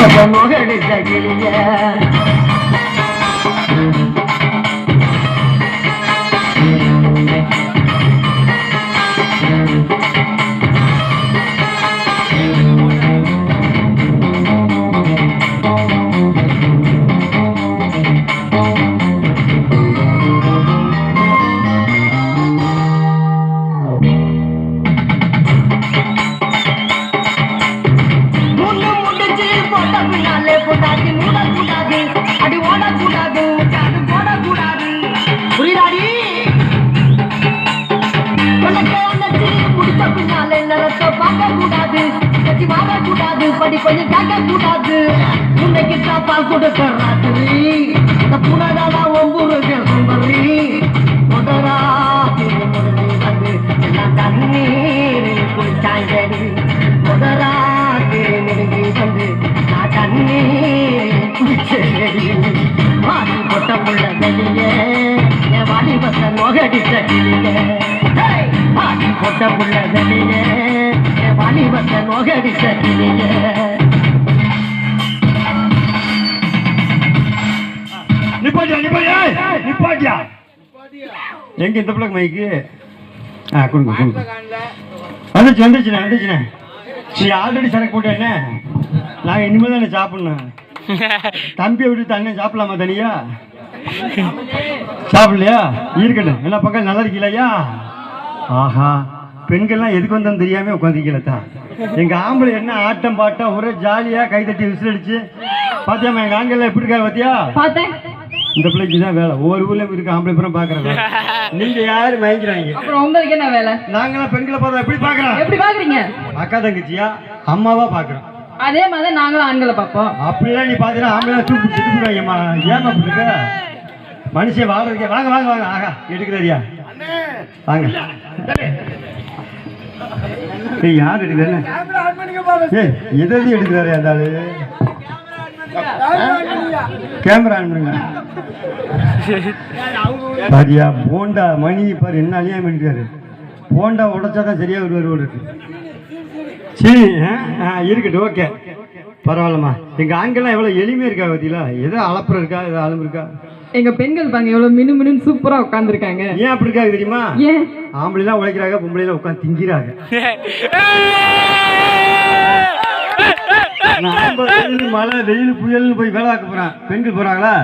பத்த நோகடிச்ச கிளிய படி கொஞ்சம் கேட்க கூடாது உன்னைக்கு பால் கொடுக்க ராத்திரி இந்த புனடாதா ஒவ்வொரு சுந்தரி முதரா திருமுறை வந்து எல்லாம் தண்ணீர் குளிச்சாங்கடி முதரா திருமுறை வந்து நான் தண்ணீர் குளிச்சடி வாடி பொட்ட புள்ள வெளியே என் வாடி பத்த நோகடிச்ச கிளியே வாடி பொட்ட புள்ள வெளியே என் வாடி பத்த நோகடிச்ச கிளியே நிப்பாட்டியா எங்க இந்த பிள்ளை மைக்கு கொடுங்க வந்துச்சு வந்துச்சுண்ணே வந்துச்சுண்ணே நீ ஆல்ரெடி சரக்கு போட்ட என்ன நாங்கள் இனிமேல் தானே சாப்பிட்ணும் தம்பியை விட்டு தண்ணி சாப்பிடலாமா தனியா சாப்பிடலையா இருக்கட்டும் எல்லா பக்கம் நல்லா இருக்கீங்களா ஆஹா பெண்கள்லாம் எதுக்கு வந்தோம் தெரியாம உட்காந்துருக்கீங்களா எங்க ஆம்பளை என்ன ஆட்டம் பாட்டம் ஒரே ஜாலியா கைதட்டி விசில் அடிச்சு பாத்தியாமா எங்க ஆண்கள் எப்படி இருக்காரு பாத்தியா இந்த பிள்ளைக்கு தான் வேலை ஒவ்வொரு ஊர்ல இருக்கு ஆம்பளை புறம் பாக்குறாங்க நீங்க யாரு மயங்கிறாங்க அப்புறம் உங்களுக்கு என்ன வேலை நாங்களாம் பெண்களை பார்த்தா எப்படி பாக்குறோம் எப்படி பாக்குறீங்க அக்கா தங்கச்சியா அம்மாவா பாக்குறோம் அதே மாதிரி நாங்களும் ஆண்களை பார்ப்போம் அப்படிலாம் நீ பாத்தீங்கன்னா ஆம்பளை தூக்கி எடுத்துருவாங்கம்மா ஏமா அப்படி இருக்க மனுஷன் வாழ்றதுக்கே வாங்க வாங்க வாங்க ஆகா எடுக்கிறாரியா வாங்க ஏய் யார் எடுக்கிறாரு ஏய் எதாவது எடுக்கிறாரு அந்த ஆளு கேமரா ஆன் பாதியா போண்டா மணி பாரு என்ன அழியாம இருக்காரு போண்டா உடைச்சாதான் சரியா வருவார் சரி இருக்கட்டும் ஓகே பரவாயில்லம்மா எங்க ஆண்கள்லாம் எவ்வளவு எளிமையா இருக்கா பார்த்தீங்களா ஏதோ அளப்புறம் இருக்கா ஏதோ அளவு இருக்கா எங்க பெண்கள் பாங்க எவ்வளவு மினு மினு சூப்பரா உட்கார்ந்துருக்காங்க ஏன் அப்படி இருக்காங்க தெரியுமா ஏன் ஆம்பளைலாம் உழைக்கிறாங்க பொம்பளைலாம் உட்காந்து திங்கிறாங்க மழை வெயில் புயல்னு போய் வேலை பார்க்க போறான் பெண்கள் போறாங்களா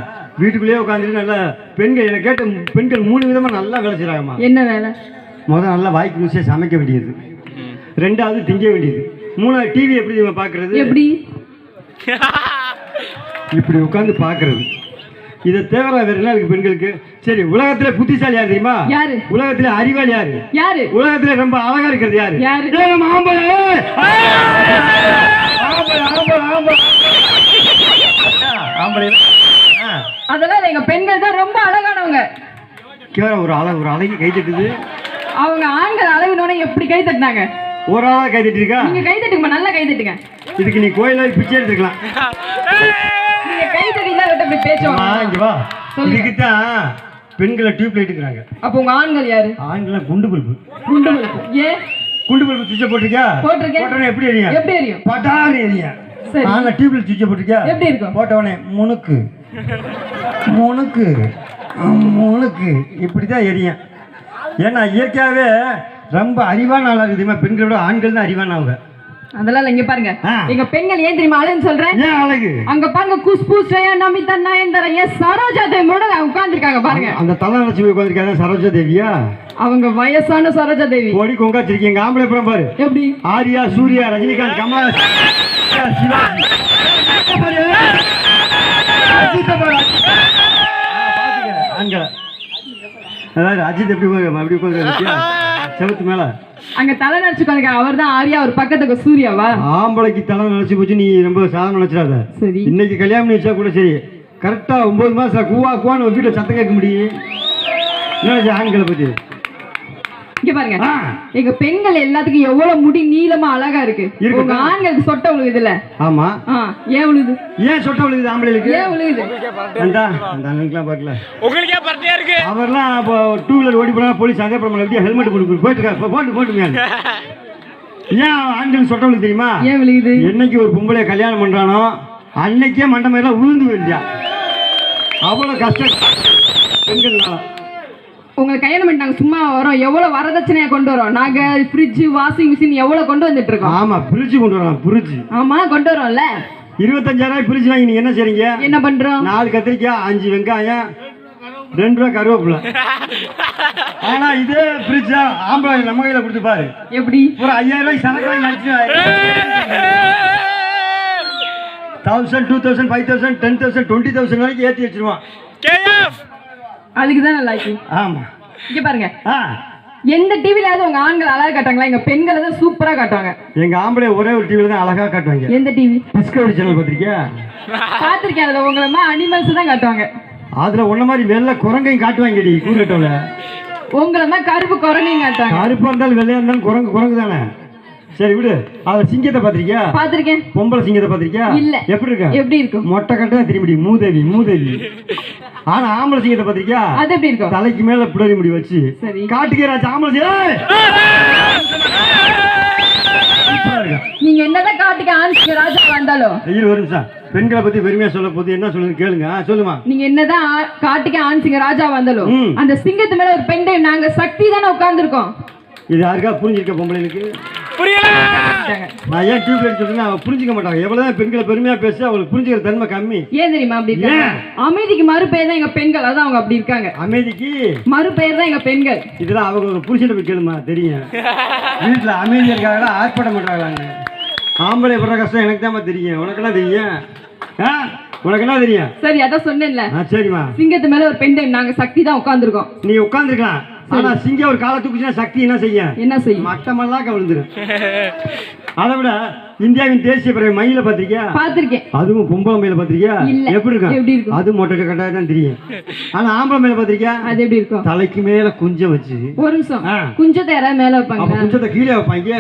வீட்டுக்குள்ளேயே உட்காந்துட்டு நல்லா பெண்கள் என்ன கேட்ட பெண்கள் 3 விதமா நல்லா வேலை செய்யறாங்கம்மா என்ன வேலை முதல் நல்லா வாய்க்கு ருசியா சமைக்க வேண்டியது ரெண்டாவது திங்க வேண்டியது மூணாவது டிவி எப்படி நம்ம பாக்குறது எப்படி இப்படி உட்காந்து பாக்குறது இதை தேவை வேற என்ன இருக்கு பெண்களுக்கு சரி உலகத்துல புத்திசாலி யாரு தெரியுமா யாரு உலகத்துல அறிவாளி யாரு யாரு உலகத்துல ரொம்ப அழகா இருக்கிறது யாரு அதெல்லாம் எங்க பெண்கள் தான் ரொம்ப அழகானவங்க ஒரு அழகி கை தட்டுது அவங்க ஆண்கள் அழகுனோட எப்படி கை தட்டினாங்க ஒரு ஆளா கை தட்டிருக்கா நீங்க கை தட்டுங்க நல்லா கை தட்டுங்க இதுக்கு நீ கோயில பிச்சை எடுத்துக்கலாம் நீங்க கை தட்டினா அப்படி பேசுவாங்க இங்க வா இதுக்கு தான் பெண்களை டியூப் லைட் இருக்கிறாங்க அப்ப உங்க ஆண்கள் யாரு ஆண்கள் குண்டு பல்பு ஏன் குண்டு பல்பு சுவிட்ச் போட்டிருக்கியா போட்டவனே எப்படி எரியும் எப்படி எரியும் பட்டாரு எரியும் ஆனா டியூப் லைட் சுவிட்ச் போட்டிருக்கியா எப்படி இருக்கும் போட்டவனே முணுக்கு முணுக்கு முணுக்கு இப்படிதான் எரியும் ஏன்னா இயற்கையாவே ரொம்ப அறிவான ஆளா இருக்கு பெண்களோட ஆண்கள் தான் அறிவானவங்க அதெல்லாம் இங்க பாருங்க எங்க பெண்கள் ஏன் தெரியுமா அழகுன்னு சொல்றேன் ஏன் அழகு அங்க பாருங்க குஷ்பு ஸ்ரேயா நமிதா நயன்தாரா சரோஜா தேவியோட உட்கார்ந்துருக்காங்க பாருங்க அந்த தலநலட்சுமி உட்கார்ந்துருக்காங்க சரோஜா தேவியா அவங்க வயசான சரோஜா தேவி ஓடி கொங்காச்சிருக்கீங்க ஆம்பளை புறம் பாரு எப்படி ஆரியா சூர்யா ரஜினிகாந்த் கமல் சிவாஜி ஆண்களை அதாவது அஜித் எப்படி உட்காந்து செவத்து மேல அங்க தலை நினைச்சுக்காங்க அவர் தான் ஆரியா ஒரு பக்கத்துக்கு சூர்யாவா ஆம்பளைக்கு தலை நினைச்சு போச்சு நீ ரொம்ப சாதனை நினைச்சிடாத சரி இன்னைக்கு கல்யாணம் வச்சா கூட சரி கரெக்டா 9 மாசம் கூவா கூவான்னு வீட்டுல சத்தம் கேட்க முடியும் என்ன ஆண்களை பத்தி இங்க பாருங்க எங்க பெண்கள் எல்லாத்துக்கும் எவ்வளவு முடி நீளமா அழகா இருக்கு உங்க ஆண்களுக்கு சொட்ட விழுகுது இல்ல ஆமா ஏன் விழுகுது ஏன் சொட்ட விழுகுது ஆம்பளைக்கு ஏன் விழுகுது அந்த அண்ணனுக்குலாம் பார்க்கல உங்களுக்கே பர்த்தியா இருக்கு அவர்லாம் இப்போ 2 வீலர் ஓடி போனா போலீஸ் அதே பிரமாணம் எப்படி ஹெல்மெட் போட்டு போட்டு ஏன் ஆண்கள் சொட்ட விழுது தெரியுமா ஏன் விழுகுது என்னைக்கு ஒரு பொம்பளை கல்யாணம் பண்றானோ அன்னைக்கே மண்டபம் உளுந்து போயிருந்தியா. அவ்வளோ கஷ்டம் பெண்கள்னால. உங்களை கல்யாணம் பண்ணி நாங்க சும்மா வரோம், எவ்வளவு வரதட்சணையா கொண்டு வரோம். நாங்க ஃப்ரிட்ஜ் வாஷிங் மிஷின் எவ்வளவு கொண்டு வந்துட்டு இருக்கோம். ஆமா ஃப்ரிட்ஜ் கொண்டு வரோம். ஃப்ரிட்ஜ் ஆமா கொண்டு வரோம்ல. 25,000 ஃப்ரிட்ஜ் வாங்கி நீங்க என்ன செய்றீங்க? என்ன பண்றோம்? 4 கத்திரிக்காய், 5 வெங்காயம், 2 ரூபா கருவேப்பிலை. ஆனா இதே ஃப்ரிட்ஜ் ஆம்பளை நம்ம கையில கொடுத்து பாரு, எப்படி ஒரு 5,000 ரூபாய்க்கு சரக்கு வாங்கி அடிச்சு 1000, 2000, 5000, 10,000, 20,000 வரைக்கும் ஏற்றி வச்சிருவான். அதுக்கு தான் நல்லா இருக்கு. ஆமா இங்க பாருங்க, எந்த டிவிலாவது உங்க ஆண்கள் அழகா காட்டுவாங்களா? எங்க பெண்களை தான் சூப்பரா காட்டுவாங்க. எங்க ஆம்பளை ஒரே ஒரு டிவில தான் அழகா காட்டுவாங்க. எந்த டிவி? Discovery channel பாத்திருக்கியா? பாத்திருக்கேன். அதுல உங்களை அனிமல்ஸ் தான் காட்டுவாங்க. அதுல உன்ன மாதிரி வெள்ளை குரங்கையும் காட்டுவாங்கடி. கூறுகட்டோல உங்களை மாதிரி கருப்பு குரங்கையும் காட்டுவாங்க. கருப்பா இருந்தாலும் வெள்ளையா இருந்தாலும் குரங்கு குரங்கு தானே. சரி விடு. அதுல சிங்கத்தை பாத்திருக்கியா? பாத்திருக்கேன். பொம்பளை சிங்கத்தை பாத்திருக்கியா? இல்ல. எப்படி இருக்கு? எப்படி இருக்கும்? மொட்டை கட்டா திரும்பி மூதேவி மூதேவி. ஆனா ஆம்பளை சிங்கத்தை பாத்திருக்கியா? அது எப்படி இருக்கும்? தலைக்கு மேல புடரி முடி வச்சு காட்டுக்கிறாச்சு ஆம்பளை. நீங்க என்னதான் காட்டுக்கு ஆண் ராஜா வந்தாலும் ஒரு நிமிஷம் பெண்களை பத்தி பெருமையா சொல்ல போது என்ன சொல்லுங்க கேளுங்க. சொல்லுமா. நீங்க என்னதான் காட்டுக்கு ஆண் சிங்க ராஜா வந்தாலும் அந்த சிங்கத்து மேல ஒரு பெண்டை நாங்க சக்தி தானே உட்கார்ந்து இருக்கோம். இது யாருக்கா புரிஞ்சிருக்க பொம்பளைகளுக்கு? நான் ஏன் டியூப் லைட் சொல்றேன்னா அவங்க புரிஞ்சிக்க மாட்டாங்க. எவ்வளவுதான் பெண்களை பெருமையா பேச அவங்களுக்கு புரிஞ்சுக்கிற தன்மை கம்மி. ஏன் தெரியுமா அப்படி இருக்காங்க? அமைதிக்கு மறுபெயர் தான் எங்க பெண்கள். அதான் அவங்க அப்படி இருக்காங்க. அமைதிக்கு மறுபெயர் தான் எங்க பெண்கள். இதெல்லாம் அவங்க புருஷனை போய் கேளுமா தெரியும். வீட்டுல அமைதியா இருக்காங்களா ஆர்ப்பாட்டம் பண்றாங்க. ஆம்பளை படுற கஷ்டம் எனக்கு தான் தெரியும். உனக்கு என்ன தெரியும்? உனக்கு என்ன தெரியும்? சரி அதான் சொன்னேன்ல. சரிம்மா. சிங்கத்து மேல ஒரு பெண்டை நாங்க சக்தி தான் உட்கார்ந்துருக்கோம். நீ உட்கார்ந்துருக்கலாம். ஆனா சிங்கம் ஒரு காலத்துக்குச்சுன்னா சக்தி என்ன செய்யும்? என்ன செய்யும்? மட்டமெல்லாம் கவிழ்ந்துரும். அதை விட இந்தியாவின் தேசிய பறவை மயில பாத்திருக்கியா? பாத்திருக்கேன். அதுவும் பொம்பளை மயில பாத்திருக்கியா? எப்படி இருக்கும்? அது மொட்டை கட்டாய தான் தெரியும். ஆனா ஆம்பளை மயில பாத்திருக்கியா? அது எப்படி இருக்கும்? தலைக்கு மேல குஞ்சம் வச்சு. ஒரு நிமிஷம். குஞ்சத்தை யாராவது மேல வைப்பாங்க? குஞ்சத்தை கீழே வைப்பாங்க.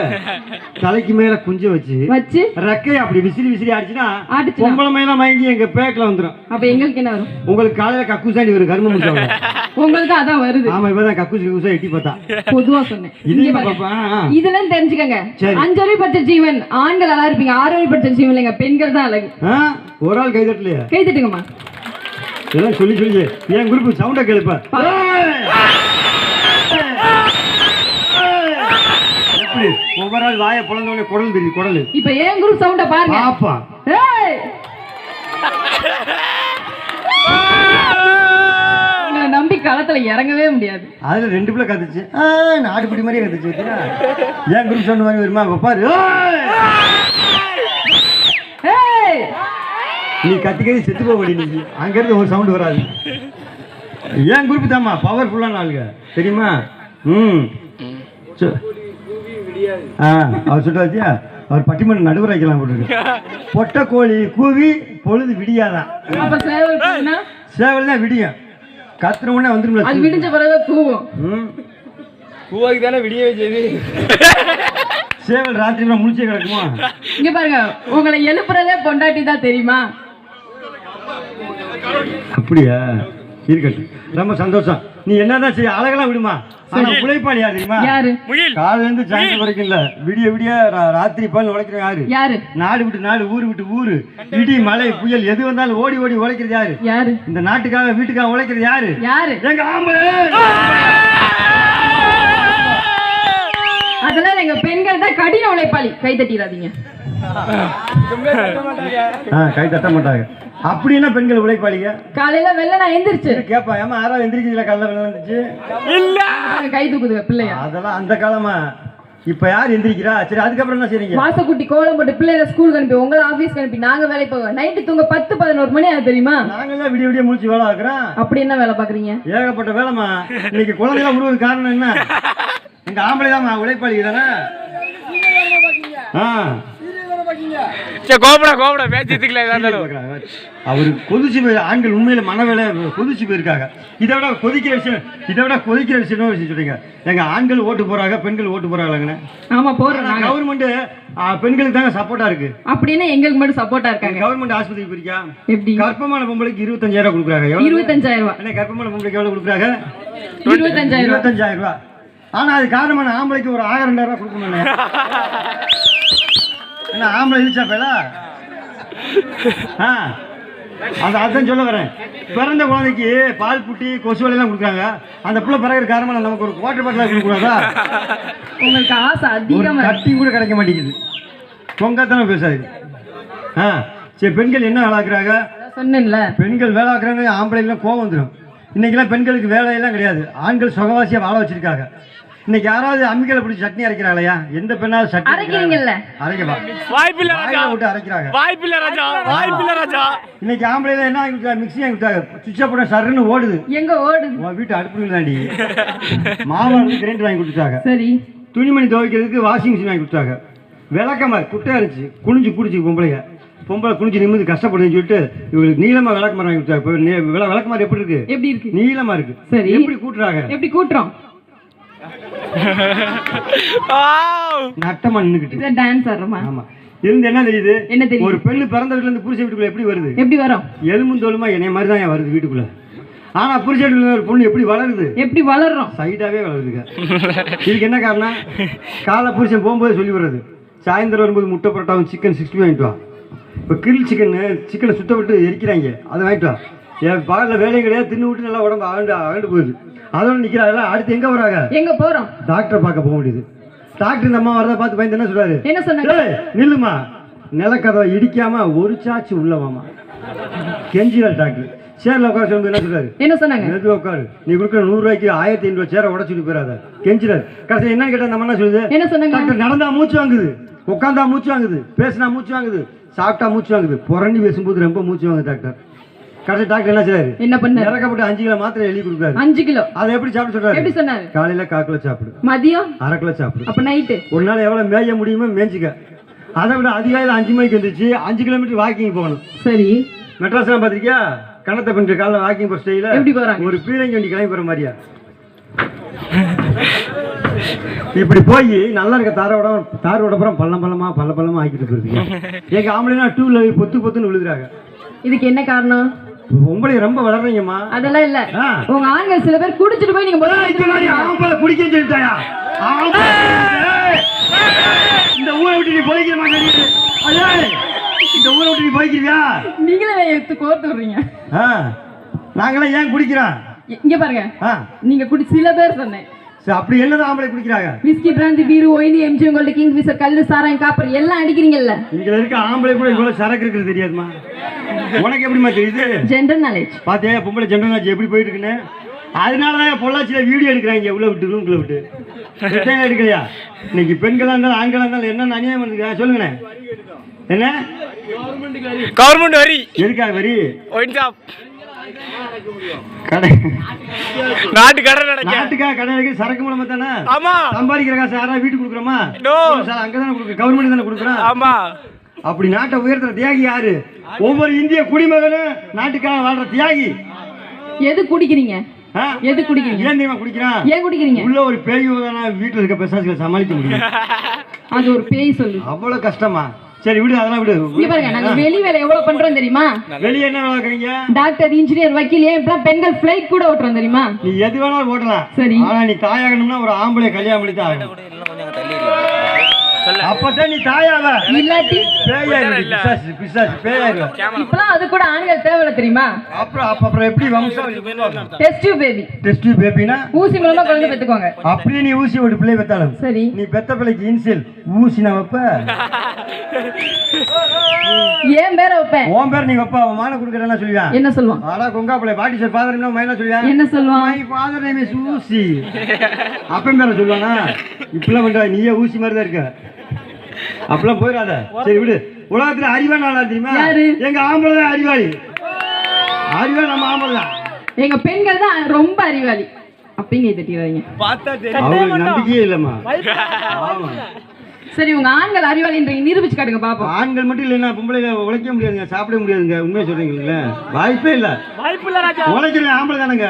தலைக்கு மேல குஞ்சம் வச்சு ரெக்கை அப்படி விசிறி விசிறி ஆடிச்சுன்னா பொம்பளை மயில மயங்கி எங்க பேக்ல வந்துடும். அப்ப எங்களுக்கு என்ன வரும்? உங்களுக்கு காலையில கக்குசாண்டி வரும். கர்ம முடிச்சவங்க உங்களுக்கு அதான் வருது. ஆமா இப்பதான் கக்குசா எட்டி பார்த்தா பொதுவா சொன்னேன். இதுல தெரிஞ்சுக்கங்க. 5 அறிவு பற்ற ஜீவன் ஆண்கள் அழகா இருப்பீங்க. 6 அறிவு பற்ற ஜீவன் இல்லைங்க பெண்கள் தான் அழகு. ஒரு ஆள் கை தட்டலையா? கை தட்டுங்கம்மா. எல்லாம் சொல்லி சொல்லி என் குரூப் சவுண்டா கேளுப்பா. எப்படி ஒவ்வொரு ஆள் வாயை பொழந்தவனே குடல் தெரியுது. குடல் இப்ப என் குரூப் சவுண்டா பாருங்க. பாப்பா நம்பி களத்துல இறங்கவே முடியாது. அதுல 2 பிள்ளை கத்துச்சு. நாடுபிடி மாதிரியே கத்துச்சு. ஏன் குரூப் சவுண்ட் மாதிரி வருமா? பாரு நீ கத்திக்கடி செத்து போக முடியும். நீ அங்க இருந்து ஒரு சவுண்ட் வராது. ஏன் குரூப் தாம்மா பவர்ஃபுல்லான ஆளுங்க தெரியுமா? அவர் சொல்லிட்டு வச்சியா அவர் பட்டிமன்ற நடுவர் வைக்கலாம் போட்டு. பொட்ட கோழி கூவி பொழுது விடியாதான். சேவல் தான் விடியும். கத்துற உடனே வந்துடும். அது விடிஞ்ச பிறகு கூவும். கூவாக்கு தானே விடியவே செய்யுது. சேவல் ராத்திரி முடிச்சே கிடக்குமா? இங்க பாருங்க உங்களை எழுப்புறதே பொண்டாட்டி தான் தெரியுமா? அப்படியா? இருக்கட்டும் ரொம்ப சந்தோஷம். நீ என்னதான் செய்ய அழகெல்லாம் விடுமா. ஆனா உழைப்பாளி யாரு தெரியுமா? காலையில இருந்து சாயந்தரம் வரைக்கும் இல்ல விடிய விடிய ராத்திரி பால் உழைக்கிற யாரு? நாடு விட்டு நாடு ஊரு விட்டு ஊரு இடி மழை புயல் எது வந்தாலும் ஓடி ஓடி உழைக்கிறது யாரு? இந்த நாட்டுக்காக வீட்டுக்காக உழைக்கிறது யாரு? எங்க ஆம்பளை. அதெல்லாம் எங்க பெண்கள் தான் கடின உழைப்பாளி. கை தட்டிடாதீங்க. கை தட்ட மாட்டாங்க. அப்படின்னா பெண்கள் உழைப்பாளிங்க. காலையில வெள்ள நான் எந்திரிச்சு கேப்பா ஏமா யாராவது எந்திரிக்கிறீங்களா? காலையில வெள்ள வந்துச்சு இல்ல கை தூக்குதுங்க பிள்ளையா. அதெல்லாம் அந்த காலமா. இப்ப யார் எந்திரிக்கிறா? சரி அதுக்கப்புறம் என்ன செய்றீங்க? வாசக்குட்டி கோலம் போட்டு பிள்ளைகளை ஸ்கூலுக்கு அனுப்பி உங்களை ஆபீஸ்க்கு அனுப்பி நாங்க வேலைக்கு போவோம். நைட்டு தூங்க 10-11 மணி ஆகுது தெரியுமா? நாங்கெல்லாம் விடிய விடிய முடிச்சு வேலை ஆக்குறோம். அப்படி என்ன வேலை பாக்குறீங்க? ஏகப்பட்ட வேலைமா. இன்னைக்கு குழந்தைலாம் விடுவது காரணம் என்ன? எங்க ஆம்பளை தான் உழைப்பாளி தானே. அவரு கொதிச்சு போய் ஆண்கள் உண்மையில மனவேலை கொதிச்சு போயிருக்காங்க. இதை விட கொதிக்கிற விஷயம் சொல்றீங்க. எங்க ஆண்கள் ஓட்டு போறாங்க பெண்கள் ஓட்டு போறாங்க. ஆமா போறாங்க. கவர்மெண்ட் பெண்களுக்கு தாங்க சப்போர்ட்டா இருக்கு. அப்படின்னா எங்களுக்கு மட்டும் சப்போர்ட்டா இருக்காங்க. கவர்மெண்ட் ஆஸ்பத்திரி போயிருக்கா? எப்படி? கர்ப்பமான பொம்பளைக்கு 25,000 கொடுக்குறாங்க. 25,000 கர்ப்பமான பொம்பளைக்கு எவ்வளவு கொடுக்குறாங்க? 25,000. ஆனா அது காரணமான ஆம்பளைக்கு ஒரு 1000-2000 கொடுக்கணும். என்ன ஆம்பளை இழுச்சா பேல அதான் சொல்ல வரேன். பிறந்த குழந்தைக்கு பால் புட்டி கொசு வலையெல்லாம் கொடுக்குறாங்க. அந்த பிள்ளை பிறகு காரணமாக நமக்கு ஒரு வாட்டர் பாட்டில் கொடுக்கூடாதா? உங்களுக்கு ஆசை அதிகமா கட்டி கூட கிடைக்க மாட்டேங்குது. பொங்கத்தானே பேசாது. சரி, பெண்கள் என்ன வேலை ஆக்குறாங்க? சொன்னேன்ல, பெண்கள் வேலை ஆக்குறாங்க. ஆம்பளைலாம் கோவம் வந்துடும். இன்னைக்கெல்லாம் பெண்களுக்கு வேலையெல்லாம் கிடையாது. ஆண்கள் சுகவாசியாக வாழ வச்சிருக்காங்க. இன்னைக்கு யாராவது அம்மிகளை பிடிச்சி சட்னி அரைக்கிறாங்களா? எந்த பெண்ணாவது சட்னி அரைக்கிறீங்கல்ல? அரைக்கவா வாய்ப்பில்லை ராஜா, விட்டு அரைக்கிறாங்க. வாய்ப்பில்லை ராஜா, வாய்ப்பில்லை ராஜா. இன்னைக்கு ஆம்பளைல என்ன வாங்கி கொடுத்தாங்க? மிக்ஸி வாங்கி கொடுத்தாங்க. சுவிட்ச போட சருன்னு ஓடுது. எங்க ஓடுது? உன் வீட்டு அடுப்புல தாண்டி. மாவு கிரைண்டர் வாங்கி கொடுத்தாங்க. சரி. துணிமணி துவைக்கிறதுக்கு வாஷிங் மிஷின் வாங்கி கொடுத்தாங்க. விளக்கமாறு குட்டையா இருந்துச்சு, குனிஞ்சு குடிச்சு பொம்பளை குனிஞ்சு நிமிந்து கஷ்டப்படுதுன்னு சொல்லிட்டு இவங்களுக்கு நீளமா விளக்கமாறு வாங்கி கொடுத்தாங்க. விளக்கமாறு எப்படி இருக்கு? எப்படி இருக்கு? நீளமா இருக்கு. சரி. எப்படி கூட்டுறாங்க? எப்படி கூட்டுறோம்? நட்டமா நின்னுக்கிட்டு டான்ஸ் ஆடுறோமா? ஆமா. இருந்து என்ன தெரியுது? என்ன தெரியுது? ஒரு பெண்ணு பிறந்த வீட்டுல இருந்து புருஷ வீட்டுக்குள்ள எப்படி வருது? எப்படி வரும்? எலும்பும் தோலுமா என்னைய மாதிரி தான் வருது வீட்டுக்குள்ள. ஆனா புருஷ வீட்டுல ஒரு பொண்ணு எப்படி வளருது? எப்படி வளர்றோம்? சைடாவே வளருதுங்க. இதுக்கு என்ன காரணம்? காலை புருஷன் போகும்போது சொல்லி வர்றது, சாயந்தரம் வரும்போது முட்டை பரோட்டாவும் சிக்கன் 60 வாங்கிட்டு வா. இப்போ கிரில் சிக்கனை சுத்த விட்டு எரிக்கிறாங்க, அதை வாங்கிட்டு வா. என் பகலில் வேலையும் கிடையாது, தின்னு விட்டு நல்லா உடம்பு அகண்டு போகுது. அதோட நிற்கிறாங்க. அடுத்து எங்கே வராங்க? எங்க போறோம்? டாக்டரை பார்க்க போக முடியுது. டாக்டர் இந்த அம்மா வரதை பார்த்து பயந்து என்ன சொல்றாரு? என்ன சொன்னாங்க? நில்லுமா, நிலக்கதவை இடிக்காம ஒரு சாச்சு உள்ளவாமா கெஞ்சிரால் டாக்டர். சேர்ல உட்கார சொல்லும்போது என்ன சொல்றாரு? என்ன சொன்னாங்க? மெதுவா உட்காரு, நீ கொடுக்குற 100 ரூபாய்க்கு 1500 சேரை உடச்சுட்டு போயிடாத கெஞ்சிரார். கடைசி என்ன கேட்டா நம்ம என்ன சொல்லுது? என்ன சொன்னாங்க? டாக்டர் நடந்தா மூச்சு வாங்குது, உட்காந்தா மூச்சு வாங்குது, பேசினா மூச்சு வாங்குது, சாப்பிட்டா மூச்சு வாங்குது, புரண்டி பேசும்போது ரொம்ப மூச்சு வாங்குது டாக்டர். கடைசி டாக்டர் என்ன செய்றாரு? என்ன பண்ணாரு? இறக்கப்பட்டு 5 கிலோ மாத்திரை எழுதி கொடுக்குறாரு. 5 கிலோ? அதை எப்படி சாப்பிட சொல்றாரு? எப்படி சொன்னாரு? காலையில 1/4 கிலோ சாப்பிடு, மதியம் 1/2 கிலோ சாப்பிடு, அப்ப நைட்டு ஒரு நாள் எவ்வளவு மேய முடியுமோ மேய்ச்சிக்க. அதை விட அதிகாலையில் 5 மணிக்கு வந்துச்சு 5 கிலோமீட்டர் வாக்கிங் போகணும். சரி. மெட்ராஸ்லாம் பார்த்திருக்கியா? கணத்தை பெண்ற காலைல வாக்கிங் போகிற ஸ்டைல எப்படி போறாங்க? ஒரு பீரங்கி வண்டி கிளம்பி போகிற மாதிரியா? இப்படி போய் நல்லா இருக்க தாரோட புறம் பள்ளமா ஆக்கிட்டு போயிருக்கீங்க. எங்க ஆம்பளைனா 2 வீலர் பொத்துன்னு விழுதுறாங்க. இதுக்கு என்ன காரணம்? உங்களை ரொம்ப வளர்றீங்கம்மா. அதெல்லாம் இல்ல, உங்க ஆண்கள் சில பேர் குடிச்சிட்டு போய் நீங்க ஆம்பளை குடிக்க சொல்லிட்டாயா? இந்த ஊரை விட்டு நீ போய்க்கிற மாட்டேன். இந்த ஊரை விட்டு நீ போய்க்கிறியா? நீங்களே எடுத்து கோர்த்து விடுறீங்க. நாங்களாம் ஏன் குடிக்கிறோம்? இங்க பாருங்க, நீங்க சில பேர் சொன்னேன். அப்படி என்னதான் ஆம்பளை குடிக்கிறாங்க? Whisky, brandy, beer, wine, MG, gold, Kingfisher, கல்லு, சாராயம், காப்பர் எல்லாம் அடிக்கிறீங்கல்ல. இங்க இருக்க ஆம்பளை கூட இவ்வளவு சரக்கு இருக்குது தெரியாதுமா? உனக்கு எப்படிமா தெரியுது? General knowledge. பாத்தியா பொம்பளை ஜெனரல் நாலேஜ் எப்படி போயிட்டு இருக்குன்னு? அதனாலதான் பொள்ளாச்சியில வீடியோ எடுக்கிறாங்க உள்ள விட்டு ரூம்குள்ள விட்டு. எடுக்கலையா? இன்னைக்கு பெண்களா இருந்தாலும் ஆண்களா இருந்தாலும் என்ன அநியாயம் பண்ணுங்க சொல்லுங்க. என்ன கவர்மெண்ட் வரி எதுக்காக வரி? நாட்டுக்காக கடை அடைக்க சரக்கு மூலமா தானே சம்பாதிக்கிற காசு யாராவது வீட்டுக்கு கொடுக்குறோமா? அங்கதானே கொடுக்குறோம், கவர்மெண்ட் தானே கொடுக்குறோம். ஆமா. அப்படி நாட்டை உயர்த்துற தியாகி யாரு? ஒவ்வொரு இந்திய குடிமகனும் நாட்டுக்காக வாழ்ற தியாகி. எது குடிக்கிறீங்க? எது குடிக்கிறீங்க? ஏன் தெரியுமா குடிக்கிறான்? ஏன் குடிக்கிறீங்க? உள்ள ஒரு பேய் வீட்டுல இருக்க பிசாசுகளை சமாளிக்க முடியும். அது ஒரு பேய் சொல்லு. அவ்வளவு கஷ்டமா? சரி விடு, அதெல்லாம் விடு. இங்க பாருங்க, நாங்க வெளி வேலை எவ்வளவு பண்றோம் தெரியுமா? வெளிய என்ன வேலை பாக்குறீங்க? டாக்டர், இன்ஜினியர், வக்கீல், ஏன் இப்ப பெண்கள் ஃளைட் கூட ஓட்டுறோம் தெரியுமா? நீ எது வேணாலும் ஓட்டலாம். சரி. ஆனா நீ தாயாகணும்னா ஒரு ஆம்பளை கல்யாணம் பண்ணி தான் ஆகணும். அப்பதான் நீ தாயாவ. இல்லாட்டி பேயாயிரு. பிசாசு பேயாயிரு. இப்பலாம் அது கூட ஆண்கள் தேவையில்ல தெரியுமா? அப்புறம் எப்படி வம்சம்? Test tube baby. Test tube பேபினா ஊசி மூலமா குழந்தை பெத்துக்குவாங்க. அப்படியே நீ ஊசி ஒரு பிள்ளை பெத்தாலும் சரி, நீ பெத்த பிள்ளைக்கு இன்சியல் ஊசினா வைப்ப. ஏன் பேரை வைப்பேன்? உன் பேர் நீ வைப்ப. அவன் மான குடுக்கறேன்னா சொல்லுவான். என்ன சொல்லுவான்? ஆடா கொங்கா பிள்ளை பாட்டி சார் ஃபாதர் என்ன மைனா சொல்லுவான். என்ன சொல்லுவான்? மை ஃபாதர் நேம் இஸ் ஊசி. அப்பன் பேரை சொல்லுவானா? இப்பலாம் பண்ற நீயே ஊசி மாதிரி தான் இருக்க. அப்பெல்லாம் போயிடாத. சரி விடு. உலகத்துல அறிவான ஆளா தெரியுமா? எங்க ஆம்பளை தான் அறிவாளி. அறிவாளி நம்ம ஆம்பளை தான். எங்க பெண்கள் தான் ரொம்ப அறிவாளி. அப்படிங்க தட்டிடுறீங்க. அவங்களுக்கு நம்பிக்கையே இல்லம்மா. ஆமா. சரி, உங்க ஆண்கள் அறிவாளின்றீங்க, நிரூபிச்சு காட்டுங்க பாப்போம். ஆண்கள் மட்டும் இல்லைன்னா பொம்பளை உழைக்க முடியாதுங்க, சாப்பிட முடியாதுங்க. உண்மையை சொல்றீங்களா? வாய்ப்பே இல்ல. உழைக்கிற ஆம்பளை தானுங்க.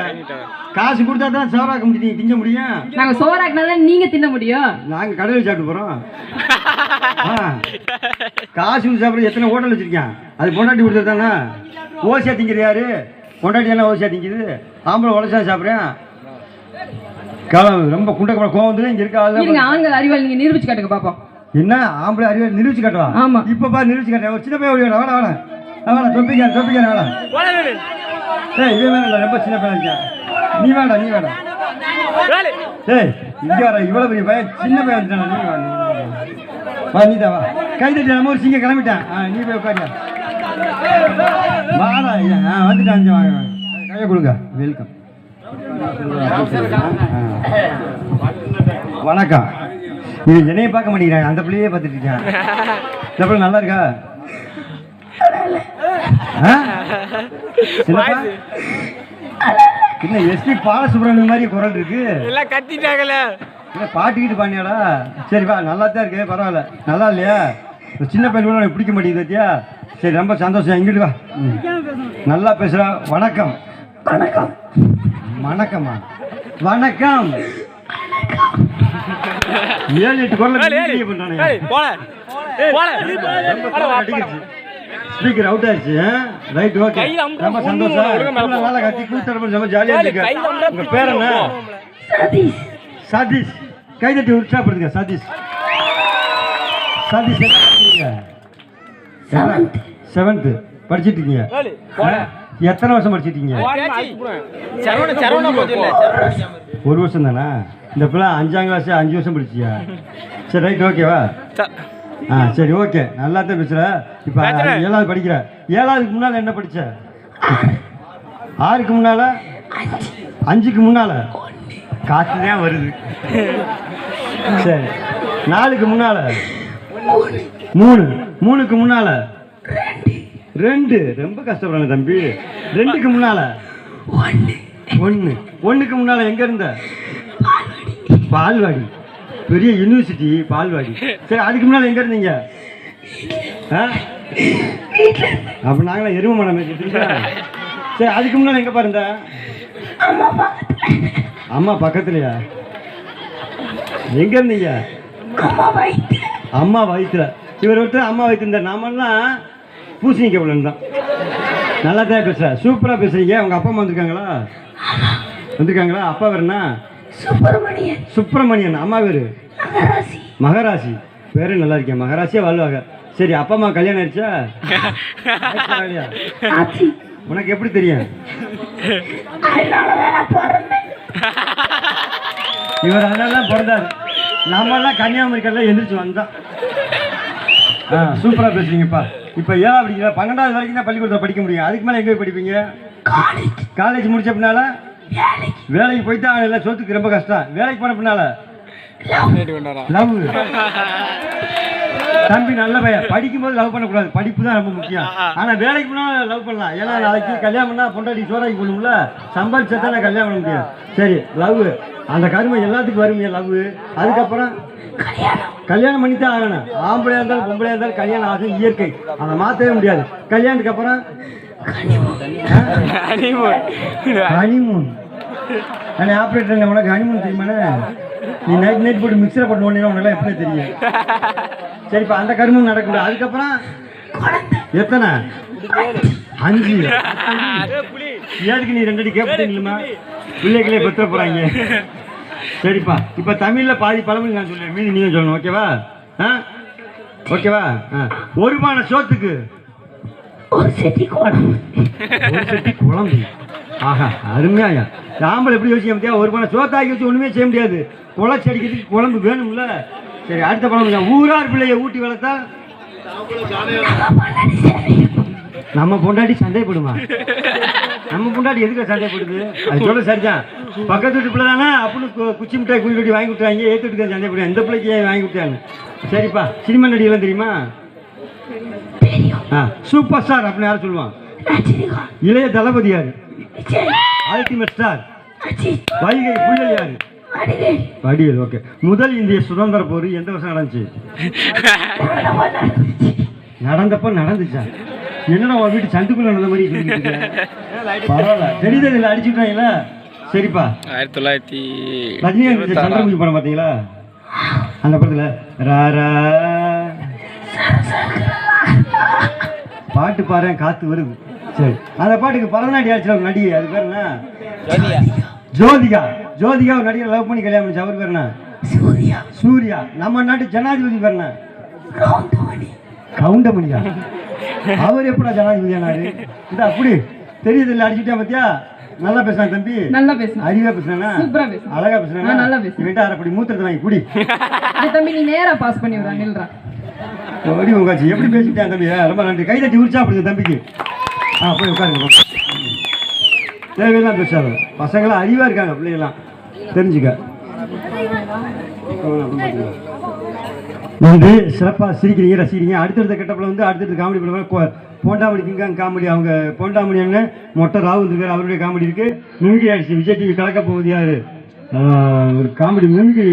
காசு கொடுத்தா தான் சோறாக்க முடியும், திங்க முடியும். நாங்க சோறாக்கினாதான் நீங்க தின்ன முடியும். நாங்க கடையில் சாப்பிட்டு போறோம். காசு கொடுத்து சாப்பிட எத்தனை ஹோட்டல் வச்சிருக்கேன். அது பொண்டாட்டி கொடுத்தது தானே. ஓசியா திங்கிறது யாரு? பொண்டாட்டி தானே ஓசியா திங்குது. ஆம்பளை உழைச்சா சாப்பிட்றேன். ரொம்ப குண்டக்க கோவம் வந்து இங்க இருக்க ஆண்கள் அறிவாளி, நீங்க நிரூபிச்சு காட்டுங்க பாப்போம். என்ன ஆம்பளை அறிவை நிரூபிச்சு காட்டுவா? ஆமா. இப்ப பாரு நிரூபிச்சு காட்டுவா. ஒரு சின்ன பையன் ஓடி வாடா வாடா வாடா தொப்பிக்கிறேன் வாடா. ஏய் இதே வேணாம், ரொம்ப சின்ன பையன் இருக்கான். நீ வேடா ஏய் இங்க வர இவ்வளவு பெரிய பையன் சின்ன பையன் வந்துட்டான். நீ வா நீ தான் வா. கை தட்டி நம்ம ஒரு சிங்க கிளம்பிட்டான். நீ போய் உட்காரியா வாடா. வந்துட்டான். வாங்க கையை கொடுங்க. வெல்கம். வணக்கம். இது என்னைய பார்க்க மாட்டேங்கிறாங்க, அந்த பிள்ளையே பார்த்துட்டு இருக்கேன். இந்த பிள்ளை நல்லா இருக்கா? என்ன எஸ்பி பாலசுப்ரமணியம் மாதிரி குரல் இருக்கு. எல்லாம் கத்திட்டாங்கல. இல்லை பாட்டுக்கிட்டு பாண்டியாடா? சரி வா, நல்லா தான் இருக்கு, பரவாயில்ல. நல்லா இல்லையா? ஒரு சின்ன பையன் கூட எனக்கு பிடிக்க மாட்டேங்குது பத்தியா? சரி ரொம்ப சந்தோஷம். இங்கிட்டு வா. நல்லா பேசுறா. வணக்கம். வணக்கம். வணக்கம்மா. வணக்கம். 7-8 குரல் பண்றானே. ஸ்பீக்கர் அவுட் ஆயிடுச்சு. Right okay. ரொம்ப சந்தோஷம். நல்லா கத்தி கூத்தற ரொம்ப ஜாலியா இருக்கு. உங்க பேர் என்ன? சதீஷ். சதீஷ். கை தட்டி உற்சாகப்படுத்துங்க. சதீஷ். சதீஷ் என்ன? 7th படிச்சிட்டு இருக்கீங்க. எத்தனை வருஷம் படிச்சிட்டு இருக்கீங்க? 1 வருஷம் தானா? இந்த பிள்ளை 5ஆம் கிளாஸ் 5 வருஷம் படிச்சியா? சரி ரைட் ஓகேவா? சரி ஓகே. நல்லா தான் பேசுற. இப்போ 7வது படிக்கிற. 7வதுக்கு முன்னால என்ன படிச்ச? 6க்கு முன்னால? 5க்கு முன்னால? காத்து தான் வருது. சரி 4க்கு முன்னால? 3. 3க்கு முன்னால? 2. ரொம்ப கஷ்டப்படுறாங்க தம்பி. 2க்கு முன்னால? 1. 1க்கு முன்னால எங்க இருந்த? பால்வாடி. பெரிய யூனிவர்சிட்டி பால்வாடி. சரி அதுக்கு முன்னால எங்க இருந்தீங்க? அப்ப நாங்களாம் எருமை மனம். சரி அதுக்கு முன்னால எங்க பாருந்த? அம்மா பக்கத்துலயா? எங்க இருந்தீங்க? அம்மா வயிற்றுல. இவர் ஒருத்தர் அம்மா வயிற்று. நாமெல்லாம் பூசணிக்க தான். நல்லா தான் பேசுற. சூப்பரா பேசுறீங்க. உங்க அப்பா அம்மா வந்திருக்காங்களா? வந்திருக்காங்களா? அப்பா வேற என்ன? சுப்பிரமணியன். அம்மா பேரு மகராசி. பேரு நல்லா இருக்கேன். மகராசியா வாழ்வாங்க. சரி அப்பா அம்மா கல்யாணம் ஆயிடுச்சா? உனக்கு எப்படி தெரியும்? இவர் அதனால பிறந்தாரு. நம்ம எல்லாம் கன்னியாகுமரிக்கெல்லாம் எந்திரிச்சு வந்தான். சூப்பரா பேசுறீங்கப்பா. இப்ப 7வது படிக்கிற 12வது வரைக்கும் தான் பள்ளிக்கூடத்தில் படிக்க முடியும். அதுக்கு மேல எங்க போய் படிப்பீங்க? காலேஜ் முடிச்ச பின்னால வேலைக்கு போயிட்டா எல்லாம் சொத்துக்கு ரொம்ப கஷ்டம். வேலைக்கு போன பின்னால லவ். தம்பி நல்ல பையன். படிக்கும்போது லவ் பண்ணக்கூடாது, படிப்பு தான் ரொம்ப முக்கியம். ஆனா வேலைக்கு போனா லவ் பண்ணலாம். ஏன்னா நாளைக்கு கல்யாணம் பண்ணா பொண்டாட்டி சோறாக்கி போடணும்ல, சம்பாதிச்சா தான் கல்யாணம் பண்ண முடியும். சரி லவ் அந்த கருமை எல்லாத்துக்கும் வருமே லவ். அதுக்கப்புறம் கல்யாணம் பண்ணித்தான் ஆகணும். ஆம்பளையா இருந்தாலும் பொம்பளையா இருந்தாலும் கல்யாணம் ஆகும், இயற்கை. அதை மாற்றவே முடியாது. கல்யாணத்துக்கு அப்புறம் ஹனிமூன். ஆப்ரேட்டர் உனக்கு ஹனிமூன் தெரியுமாண்ணே? நீ நைட் போட்டு மிக்சரை போட்டு ஒன்றா உனக்கு எப்படி தெரியும்? சரிப்பா அந்த கருமும் நடக்கக்கூடாது. அதுக்கப்புறம் எத்தனை? 5. ஏதுக்கு நீ 2 அடி கேட்பீங்களா? பிள்ளைகளே பெற்ற போறாங்க. சரிப்பா இப்ப தமிழ்ல பாதி பழமொழி நான் சொல்லுவேன், மீதி நீங்க சொல்லணும். ஓகேவா? ஓகேவா? ஒரு பானை சோத்துக்கு ஒரு செட்டி குழம்பு. ஆஹா அருமையா. ஆம்பளை எப்படி யோசிக்க முடியாது? ஒரு பானை சோத்தாக்கி வச்சு ஒண்ணுமே செய்ய முடியாது. குழச்சி அடிக்கிறதுக்கு குழம்பு வேணும்ல. சரி அடுத்த பழம். ஊரார் பிள்ளைய ஊட்டி வளர்த்தா நம்ம பொண்டாட்டி சண்டைப்படுமா? நம்ம பொண்டாட்டி எதுக்கு சண்டைப்படுது? அது சொல்ல சரிதான். பக்கத்து வீட்டு பிள்ளை தானே அப்படின்னு குச்சி மிட்டாய் குழி கட்டி வாங்கி விட்டுறாங்க. ஏற்றுட்டு சண்டைப்படுவேன். எந்த பிள்ளைக்கு வாங்கி விட்டாங்க? சரிப்பா சினிமா நடிகெல்லாம் தெரியுமா? சூப்பர் ஸ்டார் அப்படின்னு யாரும் சொல்லுவான்? இளைய தளபதி யாரு? அல்டிமேட் ஸ்டார் வைகை புயல் யாரு? வடிவேல். ஓகே. முதல் இந்திய சுதந்திர போர் எந்த வருஷம் நடந்துச்சு? நடந்தப்ப நடந்துச்சா? என்னடா உன் வீட்டு சந்துக்குள்ள நடந்த மாதிரி பரவாயில்ல. தெரியுது இல்லை அடிச்சுட்டாங்களா? சரிப்பா 1900 ரஜினிகாந்த் சந்திரமுகி படம் பார்த்தீங்களா? அந்த படத்துல ராரா பாட்டு பாரு காத்து வருது. சரி அந்த பாட்டுக்கு பரதநாட்டியம் ஆச்சு ஒரு நடிகை. அது பேர் என்ன? ஜோதிகா. ஜோதிகா ஒரு நடிகை லவ் பண்ணி கல்யாணம் பண்ணிச்சு. அவர் பேர் என்ன? சூர்யா நம்ம நாட்டு ஜனாதிபதி பேர் கவுண்டமணியா? அவர் எப்படா ஜனாதிபதி ஆனாரு? இந்த அப்படி தெரியுது இல்லை, அடிச்சுட்டா பத்தியா? நல்லா பேசுறான் தம்பி, நல்லா பேசுறேன். அறிவா பேசுறானா? சூப்பரா பேசுறேன். அழகா ஆ, பேசுறானா? நல்லா பேசுறேன். இவன்ட்ட அரைப்படி மூத்திரத்தை வாங்கி குடி. தம்பி நீ நேரா பாஸ் பண்ணி விடுறா, நில்றா. ஓடி உங்காச்சு எப்படி பேசிட்டான் தம்பி? ரொம்ப நன்றி. கை தட்டி உற்சாகப்படுங்க தம்பிக்கு. போய் உட்காருங்க. தேவையெல்லாம் பேசாத. பசங்களாம் அறிவா இருக்காங்க, பிள்ளைங்களாம் தெரிஞ்சுக்க. நன்றி. சிறப்பாக சிரிக்கிறீங்க, ரசிக்கிறீங்க. அடுத்தடுத்த கட்டப்பில் வந்து அடுத்தடுத்த காமெடி பண்ணுவாங்க. போண்டாமணி கிங்காங் காமெடி, அவங்க போண்டாமணி அண்ணன் மொட்டை ராவு இருக்காரு, அவருடைய காமெடி இருக்கு. மிமிக்ரி ஆயிடுச்சு. விஜய் டிவி கலக்க போகுது யாரு? ஒரு காமெடி மிமிக்ரி